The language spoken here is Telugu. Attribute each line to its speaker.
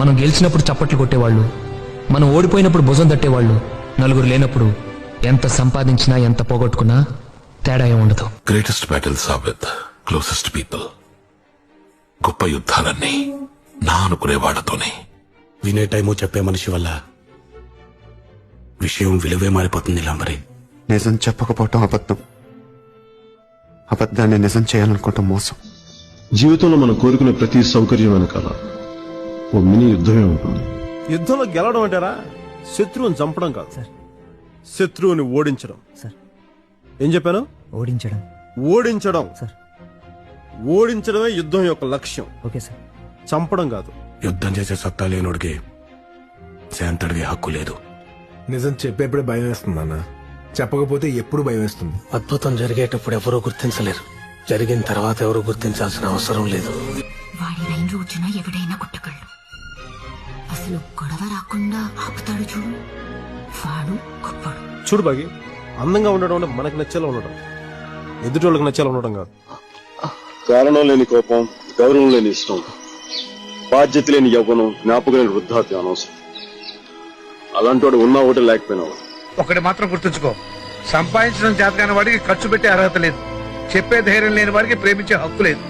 Speaker 1: మనం గెలిచినప్పుడు చప్పట్లు కొట్టేవాళ్ళు, మనం ఓడిపోయినప్పుడు భుజం తట్టేవాళ్ళు, నలుగురు లేనప్పుడు ఎంత సంపాదించినా ఎంత పోగొట్టుకున్నా తేడా ఏం ఉండదు.
Speaker 2: Greatest battles are with closest people. గొప్ప యుద్ధాలన్నీ నా అనుకునే వాళ్ళతోనే.
Speaker 3: వినే టైము చెప్పే మనిషి వల్ల విషయం విలువే మారిపోతుంది. మరి
Speaker 4: నిజం చెప్పకపోవటం అబద్ధం, అబద్ధాన్ని నిజం చేయాలనుకోవటం మోసం.
Speaker 5: జీవితంలో మనం కోరుకునే ప్రతి సౌకర్యం వెనకాల ఓ మినీ యుద్ధమే ఉంటుంది.
Speaker 6: యుద్ధంలో గెలవడం అంటారా? శత్రువుని చంపడం కాదు సార్, శత్రువుని ఓడించడం సార్. ఏం చెప్పాను? ఓడించడం. ఓడించడం సార్. ఓడించడమే యుద్ధం యొక్క లక్ష్యం. Okay sir. చంపడం కాదు.
Speaker 3: యుద్ధం చేసే సత్తా లేనోడికి శాంతడిగే హక్కు లేదు.
Speaker 7: నిజం చెప్పేప్పుడే భయం వేస్తుంది అన్న, చెప్పకపోతే ఎప్పుడు భయం వేస్తుంది.
Speaker 8: అద్భుతం జరిగేటప్పుడు ఎవరూ గుర్తించలేరు, జరిగిన తర్వాత ఎవరూ గుర్తించాల్సిన అవసరం లేదు.
Speaker 9: వాడి రైన్ రోజున ఎవడైనా కుట్టగలడు, అసలు గొడవ రాకుండా ఆపుతాడు చూడు, వాడు గొప్పడు.
Speaker 6: చూడు బాగి, అందంగా ఉండడం అంటే మనకు నచ్చేలా ఉండడం, ఎదుటి వాళ్ళకి నచ్చేలా ఉండడం కాదు.
Speaker 5: కారణం లేని కోపం, గౌరవం లేని ఇష్టం, బాధ్యత లేని యవ్వనం, జ్ఞాపకం లేని వృద్ధాప్యం అనవసరం. అలాంటి వాడు ఉన్నా ఒకటి లేకపోయినా
Speaker 10: ఒకటి మాత్రం గుర్తుంచుకో, సంపాదించడం చేతకాని వాడికి ఖర్చు పెట్టే అర్హత లేదు, చెప్పే ధైర్యం లేని వాడికి ప్రేమించే హక్కు లేదు.